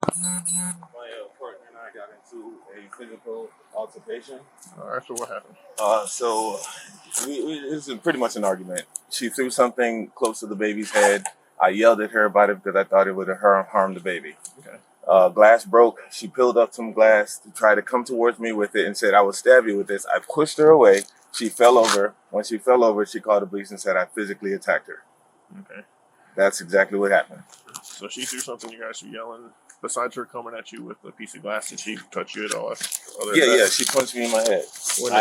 My partner and I got into a physical altercation. All right, so what happened? So this is pretty much an argument. She threw something close to the baby's head. I yelled at her about it because I thought it would have harmed the baby. Okay. Glass broke. She peeled up some glass to try to come towards me with it and said, "I will stab you with this." I pushed her away. She fell over. When she fell over, she called the police and said I physically attacked her. Okay. That's exactly what happened. So she threw something, you guys were yelling. Besides her coming at you with a piece of glass, did she touch you at all? Yeah, she punched me in my head.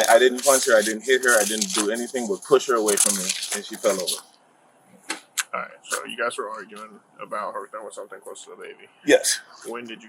I didn't punch her, I didn't hit her, I didn't do anything but push her away from me, and she fell over. All right, so you guys were arguing about her throwing something close to the baby. Yes. When did she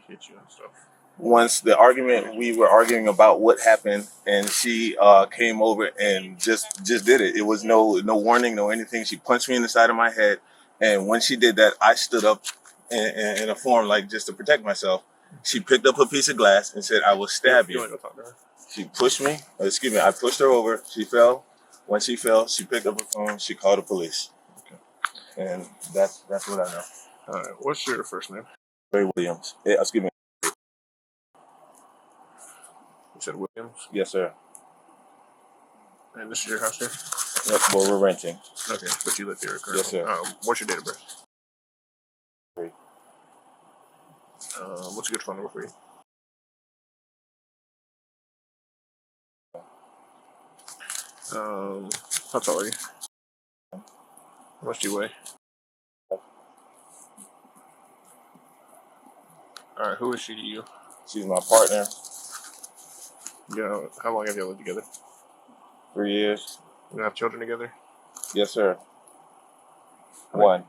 hit you and stuff? Once the argument, we were arguing about what happened, and she came over and just did it. It was no warning, no anything. She punched me in the side of my head, and when she did that, I stood up in a form like just to protect myself. She picked up a piece of glass and said, "I will stab you." You want to go talk to her? She pushed me. Excuse me. I pushed her over. She fell. When she fell, she picked up her phone. She called the police. Okay. And that's what I know. All right. What's your first name? Ray Williams. Yeah, excuse me. You said Williams? Yes, sir. And this is your house here? Yep, well, we're renting. Okay, but you live here currently? Yes, sir. What's your date of birth? 3. What's a good phone number for you? How tall are you? How much do you weigh? All right, who is she to you? She's my partner. Yeah. How long have you lived together? 3 years. You have children together? Yes, sir. One.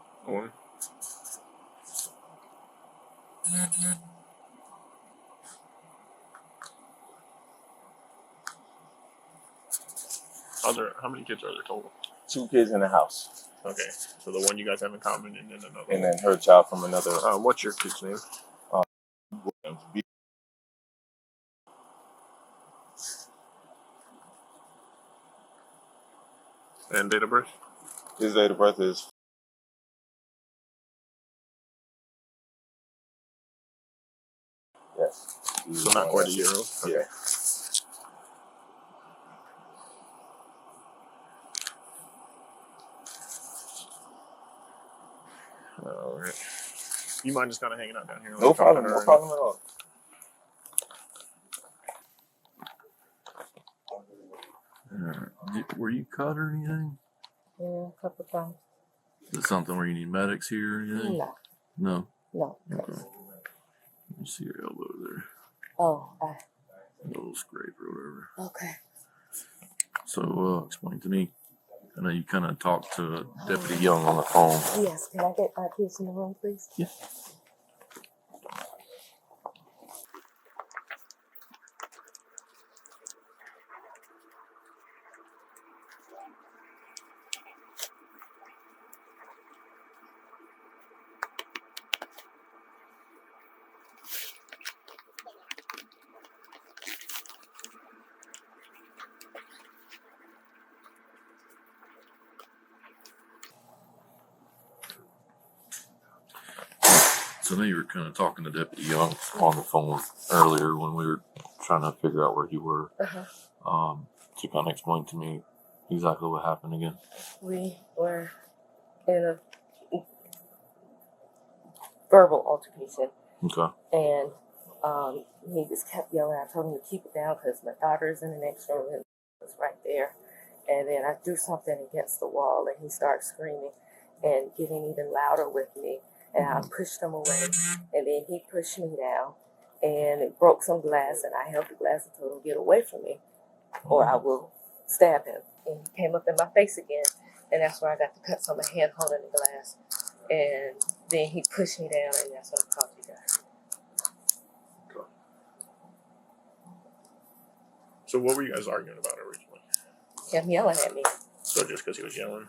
How many kids are there total? 2 kids in the house. Okay, so the one you guys have in common and then another. And then her child from another. What's your kid's name? Williams. And date of birth? His date of birth is. Yes. So not quite a year old? Okay. Yeah. All right. You mind just kind of hanging out down here? No problem. No problem at all. Were you cut or anything? Yeah, a couple times. Is it something where you need medics here or anything? No. No? No. Okay. Let me see your elbow there. Oh, A little scrape or whatever. okay. So, explain to me. I know you kind of talked to Deputy Young on the phone. Yes, can I get my kids in the room, please? Yeah. So I know you were kind of talking to Deputy Young on the phone earlier when we were trying to figure out where you were. Uh-huh. So kind of explain to me exactly what happened again. We were in a verbal altercation. Okay. And he just kept yelling. I told him to keep it down because my daughter's in the next room and was right there. And then I threw something against the wall and he started screaming and getting even louder with me. And I pushed him away, and then he pushed me down, and it broke some glass, and I held the glass and told him, "Get away from me, or I will stab him." And he came up in my face again, and that's where I got the cuts on my hand holding the glass. And then he pushed me down, and that's when I called you guys. Okay. So what were you guys arguing about originally? Him yelling at me. So just because he was yelling?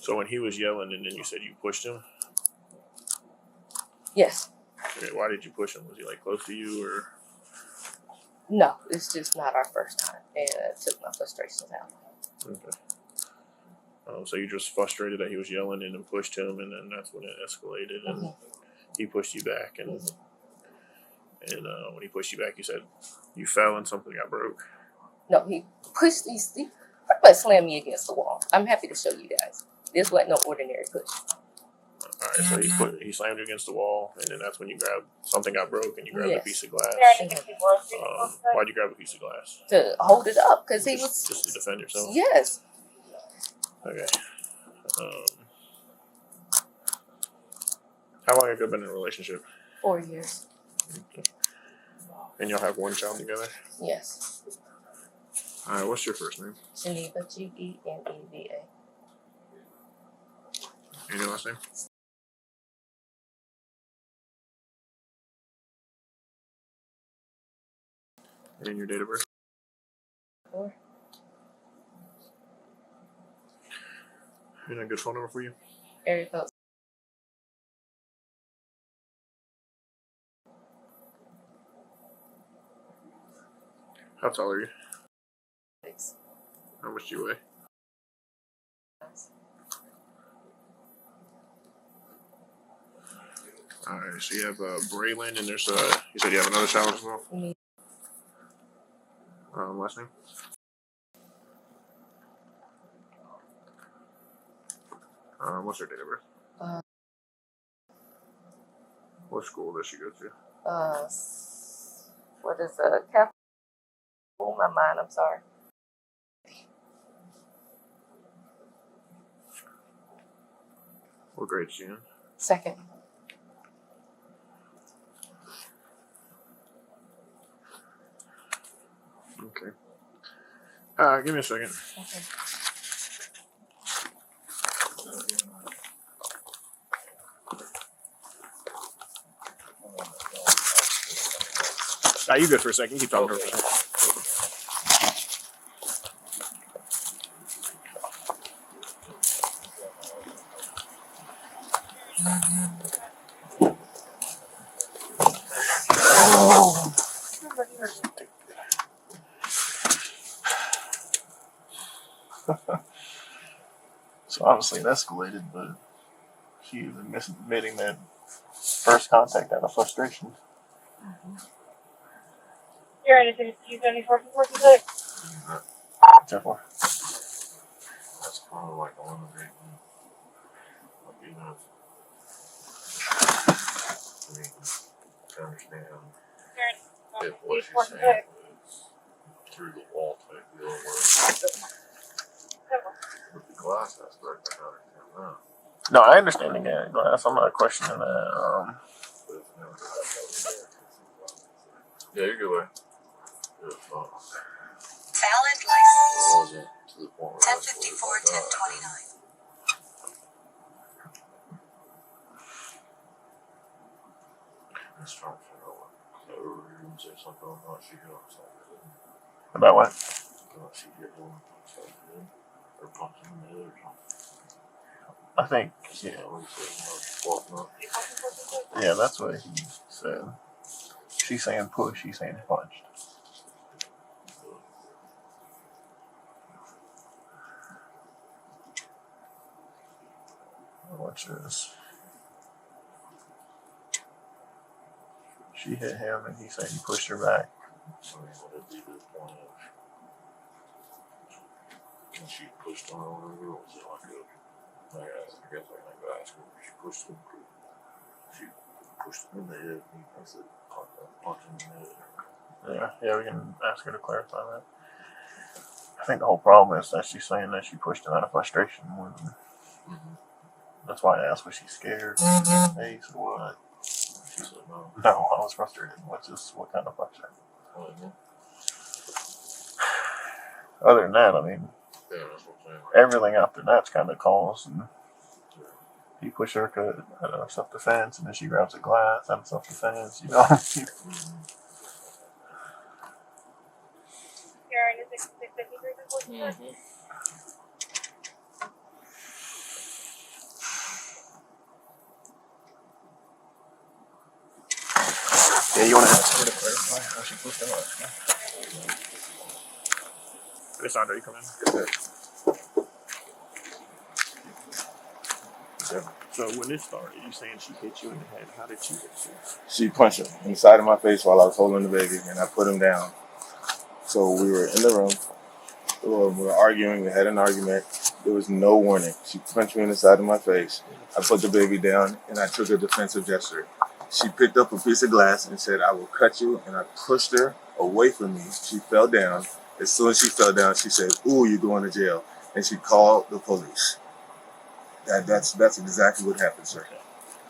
So when he was yelling and then you said you pushed him? Yes. Okay, why did you push him? Was he like close to you or? No, it's just not our first time, and it took my frustrations out. Okay. So you're just frustrated that he was yelling and then pushed him, and then that's when it escalated, and he pushed you back, and when he pushed you back, you said you fell and something got broke. No, he pushed he pretty much slammed me against the wall. I'm happy to show you guys. This wasn't no ordinary push. All right, so he slammed you against the wall, and then that's when you grabbed something got broke, and you grabbed a piece of glass. Why'd you grab a piece of glass? To hold it up, because he was just to defend yourself. Yes. Okay. How long have you been in a relationship? 4 years. Okay. And y'all have one child together? Yes. All right, what's your first name? Geneva, Geneva. And your last name? And your date of birth? 4. And a good phone number for you? Area code. How tall are you? 6. How much do you weigh? All right, so you have Braylon, and there's you said you have another child as well? Last name? What's her date of birth? What school does she go to? What is Catholic? Oh, my mind, I'm sorry. What grade is she in? 2nd. Okay. Give me a second. Okay. You good for a second. Keep talking for a second. So obviously it escalated, but she was admitting that first contact out of frustration. You're in a 274 Therefore, That's kind of like eliminating, like, you know, I mean, to understand if what she's saying is through the wall type deal where with the glass aspect, I understand that. no, I understand the glass. I'm not questioning that. But it's never yeah, you're good way. If, Valid it license. wasn't to the point where 1054, 1029. I'm just trying to figure out what. So, you were going to say something about she hit on something. About what? About she hit on something. Or punched him in the head or something. I think, Yeah, what he said, walking up. yeah, that's what he said. She's saying push, he's saying punched. Watch this. She hit him and he said he pushed her back. I mean, would it be the point of can she push on her over, or was it like a, I guess I can go ask her if she pushed him, she pushed him in the head, and he thinks it punched him in the head. Yeah, we can ask her to clarify that. I think the whole problem is that she's saying that she pushed him out of frustration more than. That's why I asked, was she scared? Hey, so what? She said no. No, I was frustrated. What kind of frustration? Other than that, I mean, Yeah, that's what I'm saying. everything after that's kind of calls. And he pushed her out of self-defense, and then she grabs a glass out of self-defense, you know. You're in a 653. Yeah, you want to ask her to clarify how she pushed him up? Alessandra, you come in. So when this started, you saying she hit you in the head? How did she hit you? She punched him in the side of my face while I was holding the baby, and I put him down. So we were in the room. We were arguing. We had an argument. There was no warning. She punched me in the side of my face. I put the baby down, and I took a defensive gesture. She picked up a piece of glass and said, "I will cut you." And I pushed her away from me. She fell down. As soon as she fell down, she said, "Ooh, you're going to jail." And she called the police. That's exactly what happened, sir. Okay.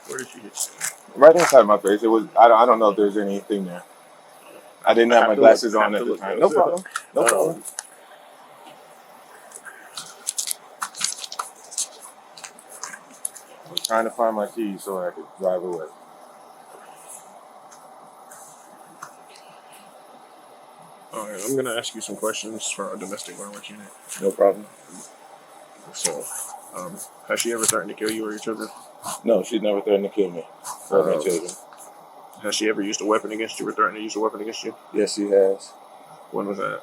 Where did she hit you? Right inside my face. It was. I don't know if there's anything there. I didn't have my glasses on at the time. No problem. No problem. I was trying to find my keys so I could drive away. All right, I'm gonna ask you some questions for our domestic violence unit. No problem. So, has she ever threatened to kill you or your children? No, she's never threatened to kill me or my children. Has she ever used a weapon against you or threatened to use a weapon against you? Yes, she has. When was that?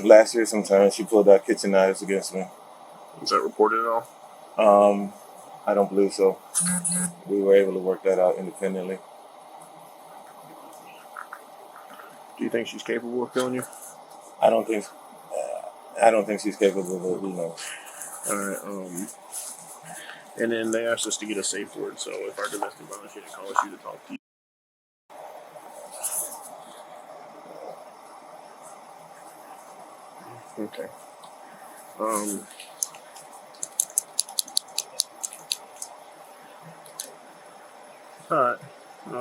Last year sometime she pulled out kitchen knives against me. Was that reported at all? I don't believe so. We were able to work that out independently. Do you think she's capable of killing you? I don't think she's capable of, All right. And then they asked us to get a safe word. So if our domestic violence unit calls you to talk to you. Okay. All right.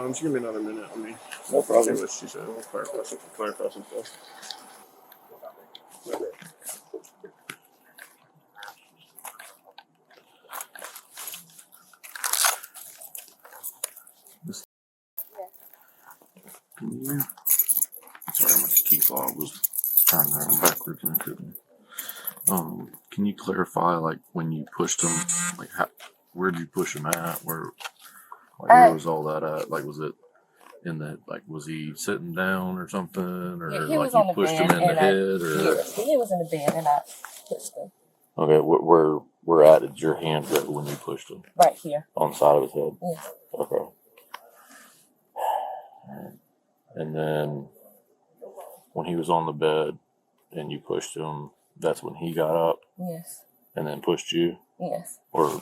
Just give me another minute. Let me No problem. see what she said. We'll clarify some stuff. Can you? Sorry, my key fob was trying to run backwards and I couldn't. Can you clarify, like, when you pushed him, like, where'd you push him at? Where was all that at? Like, was it in the, like, was he sitting down or something? Or, Yeah, he like, was on you the pushed bed him in the and head? Or? yes, he was in the bed and I pushed him Okay, where at did your hand go when you pushed him? right here. On the side of his head? Yeah. Okay. And then when he was on the bed and you pushed him, that's when he got up Yes. and then pushed you? Yes. Or is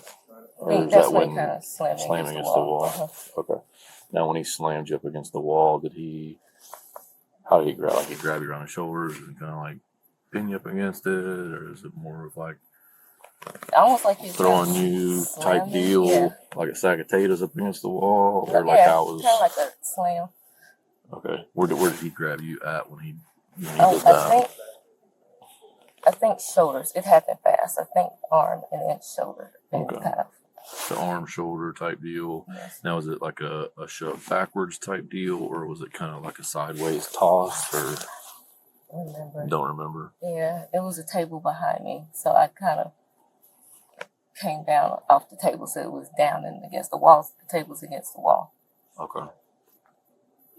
That's that when when he kind of slammed against the wall? Uh-huh. Okay. Now, when he slammed you up against the wall, how did he grab? Like, he grabbed you around the shoulders and kind of like pin you up against it? Or is it more of like Almost like he's throwing you type deal, yeah. like a sack of potatoes up against the wall? Or like yeah, how it was? kind of like a slam. Okay. Where did he grab you at when he did Oh, that? I think shoulders. It happened fast. I think arm and then shoulder. And Okay. kind of. The arm shoulder type deal. Yes. Now, is it like a shove backwards type deal, or was it kind of like a sideways toss? Or Remember. don't remember. Yeah, it was a table behind me, so I kind of came down off the table, so it was down and against the wall. The table's against the wall. Okay.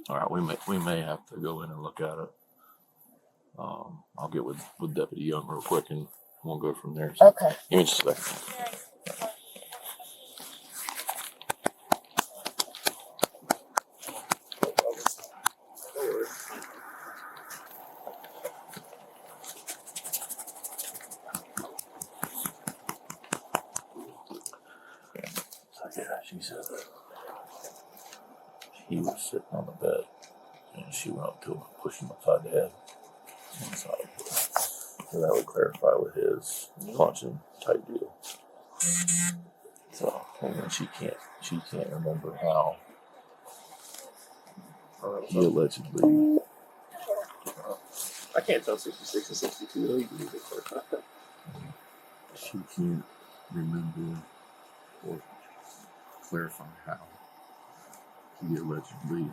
All right, we may have to go in and look at it. I'll get with Deputy Young real quick, and we'll go from there. So, Okay. give me just a second. Yeah, she said he was sitting on the bed, and she went up to him and pushed him upside the head. So that would clarify with his punching type deal. So, and then she can't remember how he allegedly. I can't tell 66 and 62. You can use it for She can't remember or clarify how he allegedly.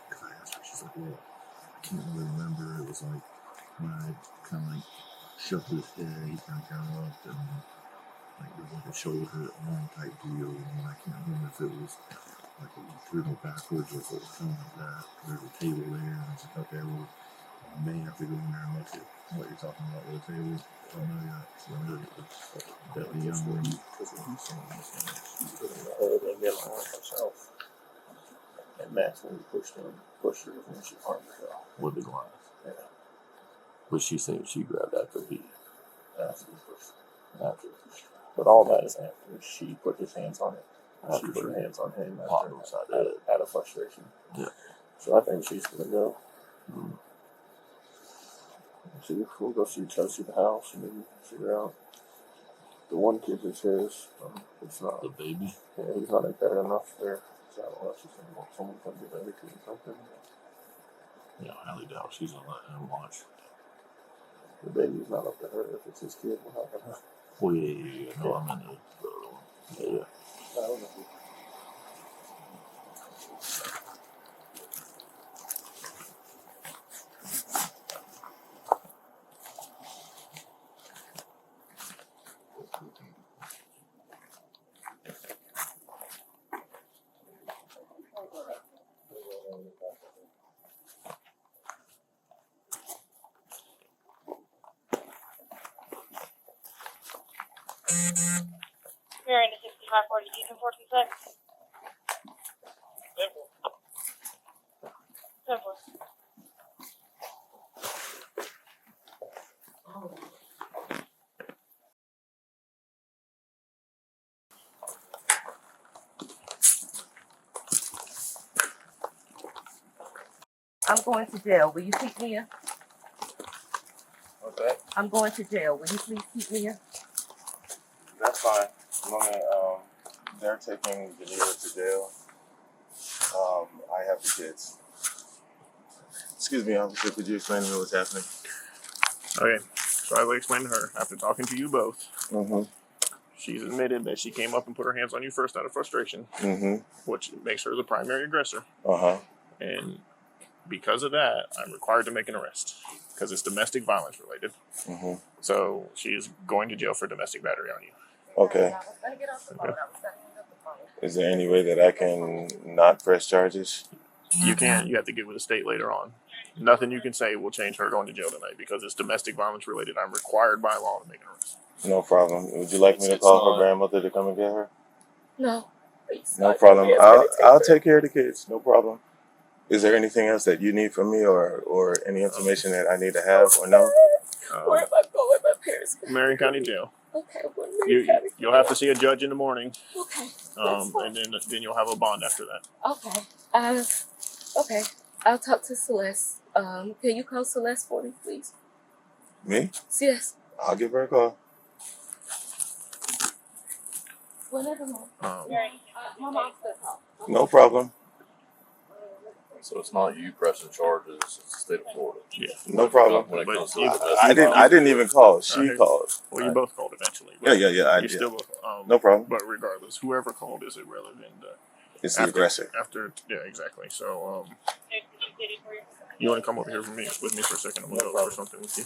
Because I asked her, she's like, well, I can't really remember. It was like when I kind of like shoved his head, he kind of got up and like it was like a shoulder arm type deal. And I can't remember if it was like it threw me backwards or if it was kind of like that. There's a table there, and I was like, okay, well, I may have to go in there and look at what you're talking about with the table. That young lady, because when he's saying this, she put in the hole and get on herself. And that's when he pushed her when she harmed herself. With the glass. Yeah. But she said she grabbed after he. After he pushed her. After he pushed her. But all that is after she put his hands on it. She put her hands on him out of frustration. Yeah. So I think she's going to go. Mm. See, we'll go see the house and maybe figure out. The one kid is his. It's not. The baby? Yeah, he's not impaired enough there. So I don't know if she's going to want someone to come get ready or something. Yeah, I highly doubt she's gonna let him watch. The baby's not up to her. If it's his kid, we're not going to. Oh, yeah. No, I'm in the other one. Yeah. I don't know. You're into 6540, Ethan 426. Simple. I'm going to jail. Will you keep me here? What's that? I'm going to jail. Will you please keep me here? That's fine. They're taking Geneva to jail. I have the kids. Excuse me, officer. Could you explain to me what's happening? Okay, so I will explain to her after talking to you both. Mm-hmm. She's admitted that she came up and put her hands on you first out of frustration, Mm-hmm. which makes her the primary aggressor. Uh-huh. And because of that, I'm required to make an arrest because it's domestic violence related. Mm-hmm. So she is going to jail for domestic battery on you. Okay. Is there any way that I can not press charges? You can't. You have to get with the state later on. Nothing you can say will change her going to jail tonight because it's domestic violence related. I'm required by law to make an arrest. No problem. Would you like me to call her grandmother to come and get her? No. No problem. I'll take care of the kids. No problem. Is there anything else that you need from me or any information that I need to have or know? Where am I going? My parents. Marion County Jail. Okay, well, Marion County. You'll have to see a judge in the morning. Okay. And then you'll have a bond after that. Okay. Okay. I'll talk to Celeste. Can you call Celeste for me, please? Me? Yes. I'll give her a call. Whenever, Mom. My mom's gonna call. No problem. So it's not you pressing charges, it's the state of Florida. Yeah. No problem. When it But comes to you- domestic I didn't even call. She Okay. called. Well, you both called eventually. Yeah. I You did. still, No problem. But regardless, whoever called is irrelevant. It's the aggressor. Yeah, exactly. So, you want to come over here with me for a second? I'm gonna go over something with you.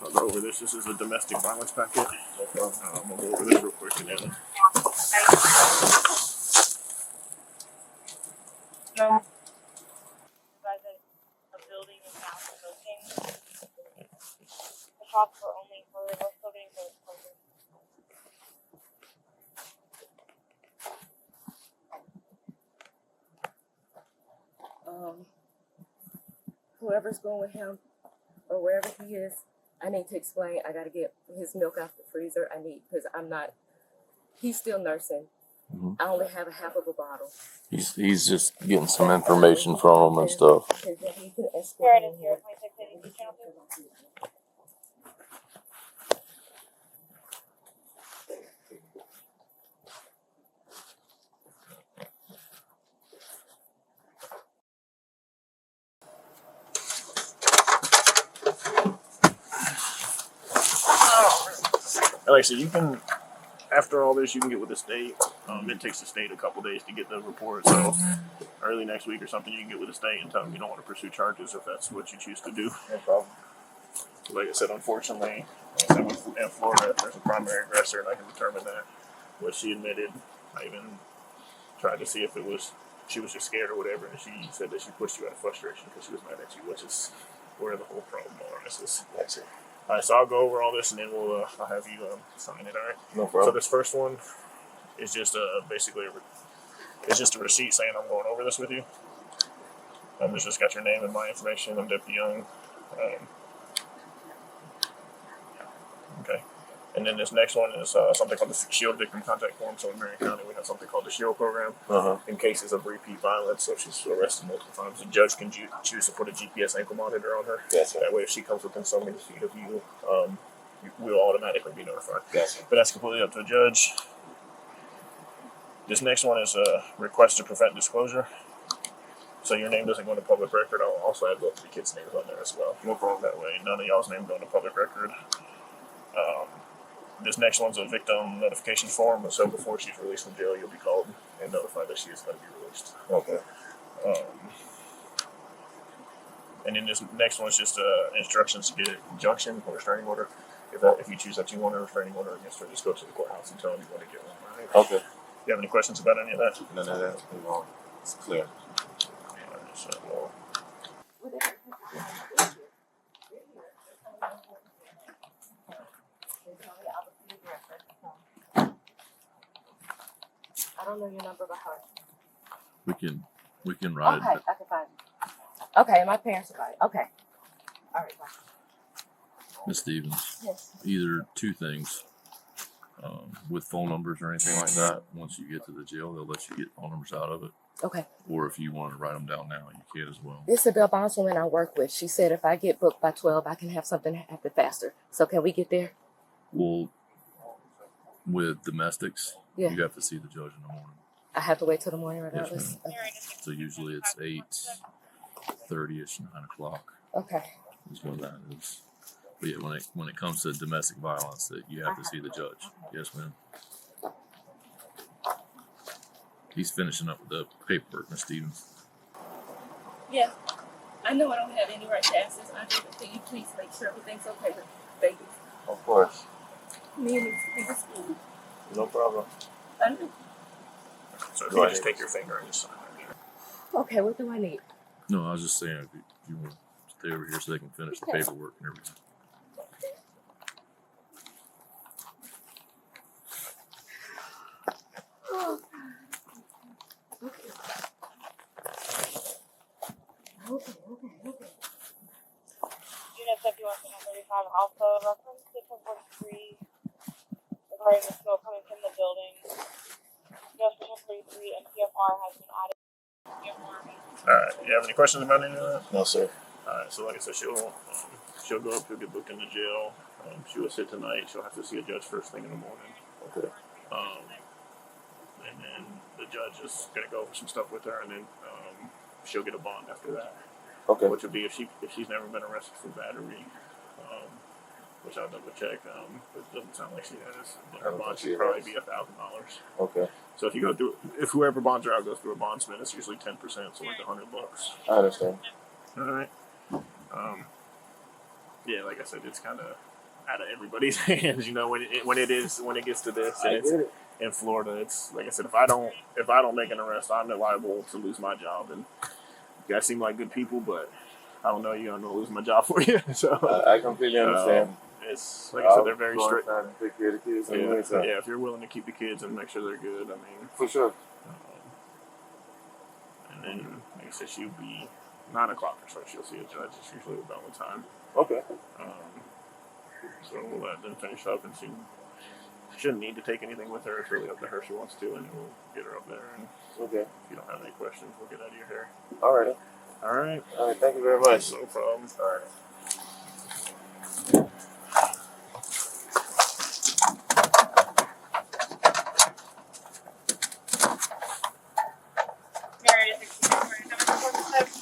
I'll go over this. This is a domestic violence packet. I'm gonna go over this real quick and then. No. Guys at a building and house and those things. The shops were only for we're still getting those closures. Whoever's going with him or wherever he is, I need to explain. I gotta get his milk out the freezer. Because he's still nursing. Mhm. I only have a half of a bottle. He's just getting some information from him and stuff. And then he can Here escort it is, me here, here. 2680 channel 2. Like I said, you can. After all this, you can get with the state. It takes the state a couple days to get the report. So early next week or something, you can get with the state and tell them you don't want to pursue charges if that's what you choose to do. No problem. Like I said, unfortunately, in Florida, there's a primary aggressor, and I can determine that. What she admitted, I even tried to see if it was she was just scared or whatever, and she said that she pushed you out of frustration because she was mad at you, which is where the whole problem is. That's it. All right, so I'll go over all this, and then I'll have you sign it. All right. No So problem. this first one is just basically it's just a receipt saying I'm going over this with you. It's just got your name and my information. I'm Deputy Young. Okay. And then this next one is something called the SHIELD Victim Contact Form. So in Marion County, we have something called the SHIELD program in cases of repeat violence. So if she's arrested multiple times, the judge can choose to put a GPS ankle monitor on her. Yes, sir. That way, if she comes within so many feet of you, we'll automatically be notified. Yes, sir. But that's completely up to the judge. This next one is a request to prevent disclosure. So your name doesn't go into public record. I'll also add both of the kids' names on there as well. No problem. That way, none of y'all's name go into public record. This next one's a victim notification form. So before she's released from jail, you'll be called and notified that she is going to be released. Okay. And then this next one's just instructions to get an injunction or restraining order. If you choose that you want a restraining order against her, just go to the courthouse and tell them you want to get one. Right? Okay. You have any questions about any of that? None of that. No. It's clear. So, well, I don't know your number by heart. We can write Okay, it. I can find it. Okay, my parents will find it. Okay. All right, bye. Ms. Stevens, Yes. either two things, with phone numbers or anything like that. Once you get to the jail, they'll let you get phone numbers out of it. Okay. Or if you want to write them down now, you can as well. This is the bondswoman I work with. She said if I get booked by 12, I can have something happen faster. So can we get there? Well, with domestics, Yeah. you have to see the judge in the morning. I have to wait till the morning Yes, regardless? ma'am. Okay. So usually it's 8:30ish, 9 o'clock Okay. is when that is. But yeah, when it comes to domestic violence, that you have to see the judge. Yes, ma'am. He's finishing up with the paperwork, Ms. Stevens. Yeah. I know I don't have any right to ask this. I do, but can you please make sure everything's okay with babies? Of course. Me and these to school. No problem. I know. so if you just take your finger and just sign right there. Okay, what do I need? No, I was just saying if you want to stay over here so they can finish the paperwork and everything. Okay. Unit 5135 Alpha reference to 1043 regarding the smoke coming from the building. Just 1043 and PFR has been added. All right. You have any questions about any of that? No, sir. All right. So like I said, she'll go up. She'll get booked into jail. She will sit tonight. She'll have to see a judge first thing in the morning. Okay. And then the judge is gonna go over some stuff with her, and then she'll get a bond after that. Okay. Which would be if she's never been arrested for battery, which I'll double check. It doesn't sound like she has. Her bond should probably be $1,000. Okay. So if whoever bonds her out goes through a bondsman, it's usually 10%, so like $100. I understand. All right. Yeah, like I said, it's kind of out of everybody's hands. You know, when it gets to this, and it's in Florida, it's like I said, if I don't make an arrest, I'm liable to lose my job. And you guys seem like good people, but I don't know you're gonna lose my job for you. So I completely understand. It's like I said, they're very strict. Take care of the kids. Yeah, if you're willing to keep the kids and make sure they're good, I mean, For sure. and then like I said, she'll be 9 o'clock or so. She'll see a judge. It's usually about the time. Okay. So we'll let them finish up, and she shouldn't need to take anything with her. It's really up to her if she wants to, and we'll get her up there. And Okay. if you don't have any questions, we'll get out of your hair. All right. All right. All right. Thank you very much. No problem. All right. Married at 1647.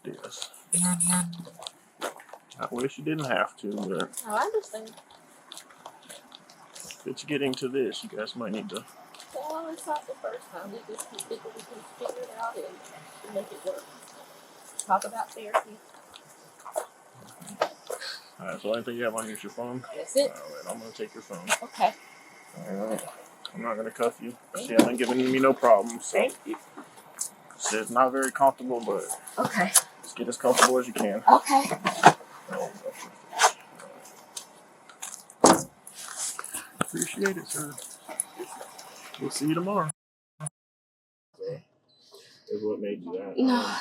This. I wish you didn't have to, but Oh, I understand. if it's getting to this, you guys might need to. Well, it's not the first time. We just think we can figure it out and make it work. Talk about therapy. Alright, so the only thing you have on here is your phone. That's it. Alright, I'm gonna take your phone. Okay. Alright. I'm not gonna cuff you. She hasn't given me no problems. So. Thank you. It's not very comfortable, but Okay. just get as comfortable as you can. Okay. Appreciate it, sir. We'll see you tomorrow. So, is what made you that? No,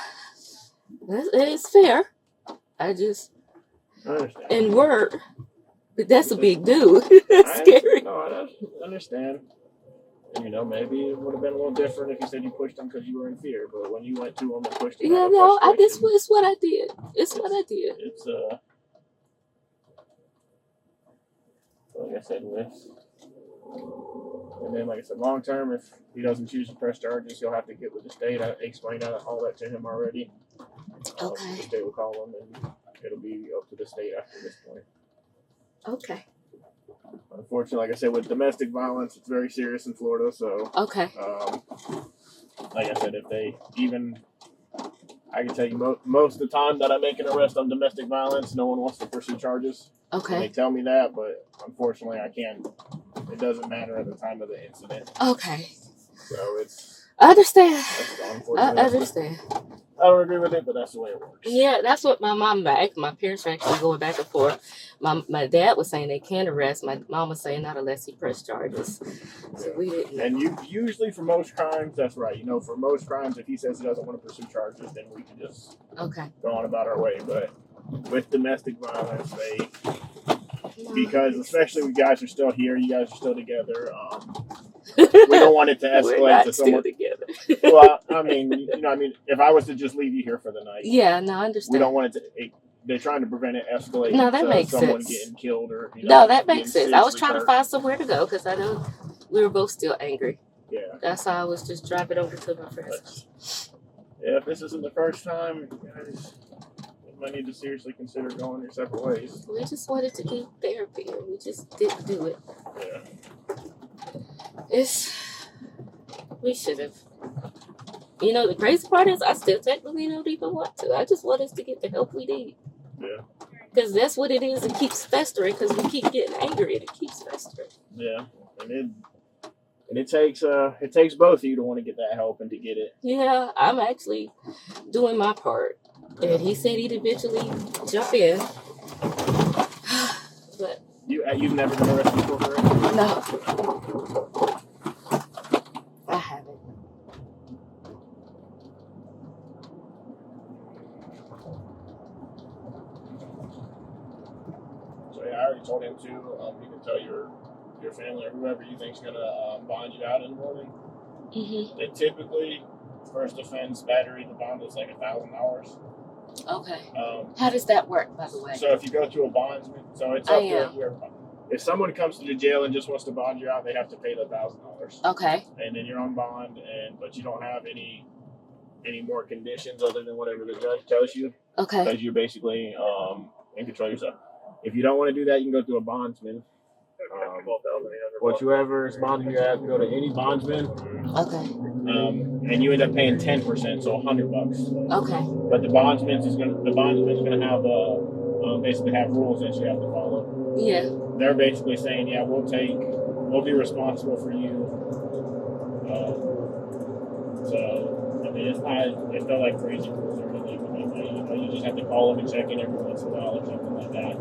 it's fair. I understand. in work, but that's a big dude. That's scary. No, I understand. And, maybe it would have been a little different if you said you pushed him because you were in fear. But when you went to him and pushed him, Yeah, no, it's what I did. It's what I did. It's like I said, and then like I said, long term, if he doesn't choose to press charges, he'll have to get with the state. I explained all that to him already. Okay. The state will call him, and it'll be up to the state after this point. Okay. Unfortunately, like I said, with domestic violence, it's very serious in Florida. So, Okay. like I said, if they even, I can tell you most of the time that I make an arrest on domestic violence, no one wants to pursue charges. Okay. And they tell me that, but unfortunately, I can't. It doesn't matter at the time of the incident. Okay. So it's. I understand. I understand. I don't agree with it, but that's the way it works. Yeah, that's what my parents were actually going back and forth. My dad was saying they can't arrest. My mom was saying not unless he pressed charges. So we didn't. And usually for most crimes, that's right. For most crimes, if he says he doesn't want to pursue charges, then we can just go on about our way. But with domestic violence, because especially when guys are still here, you guys are still together. We don't want it to escalate to someone together. Well, if I was to just leave you here for the night, yeah, no, I understand. we don't want it to. They're trying to prevent it escalating. No, that to makes someone sense. getting killed or. No, that makes sense. I was trying to hurt. find somewhere to go because I know we were both still angry. Yeah. That's how I was just driving over to my friend's. Yeah, if this isn't the first time, you guys might need to seriously consider going your separate ways. We just wanted to do therapy and we just didn't do it. Yeah. We should have. The crazy part is I still technically don't even want to. I just want us to get the help we need. Yeah. Because that's what it is. It keeps festering because we keep getting angry and it keeps festering. Yeah. And it takes both of you to want to get that help and to get it. Yeah, I'm actually doing my part. And he said he'd eventually jump in. But You've never been arrested before for it? No. I haven't. So yeah, I already told him to. You can tell your family or whoever you think's gonna bond you out in the morning. Mm-hmm. And typically, first offense battery, the bond is like $1,000. Okay. How does that work, by the way? So if you go to a bondsman, so it's up to whoever. If someone comes to the jail and just wants to bond you out, they have to pay the $1,000. Okay. And then you're on bond, but you don't have any more conditions other than whatever the judge tells you. Okay. Because you're basically in control of yourself. If you don't want to do that, you can go to a bondsman. Whoever is bonding you out, go to any bondsman. Okay. And you end up paying 10%, so $100. Okay. But the bondsman's gonna have basically have rules that you have to follow. Yeah. They're basically saying, yeah, we'll be responsible for you. So I mean, it's not like crazy rules or anything. You just have to call them and check in every once in a while or something like that.